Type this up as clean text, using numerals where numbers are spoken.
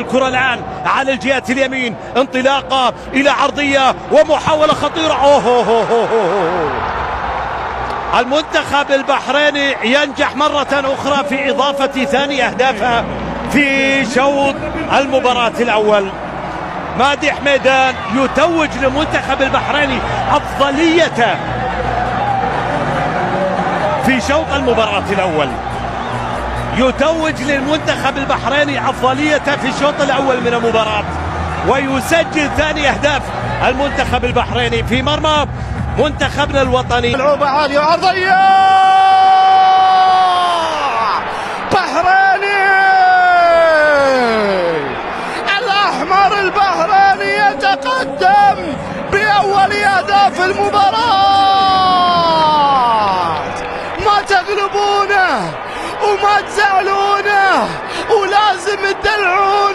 الكرة الآن على الجهة اليمين، انطلاقة إلى عرضية ومحاولة خطيرة. المنتخب البحريني ينجح مرة أخرى في إضافة ثاني أهدافه في شوط المباراة الأول. مادي حميدان يتوج للمنتخب البحريني أفضليته في شوط المباراة الأول، يتوج للمنتخب البحريني أفضليته في الشوط الأول من المباراة، ويسجل ثاني أهداف المنتخب البحريني في مرمى منتخبنا الوطني. لعوبة عالية وعرضية بحريني، الأحمر البحريني يتقدم بأول أهداف المباراة. ما تغلبونه وما تزعلونه ولازم تدلعونه.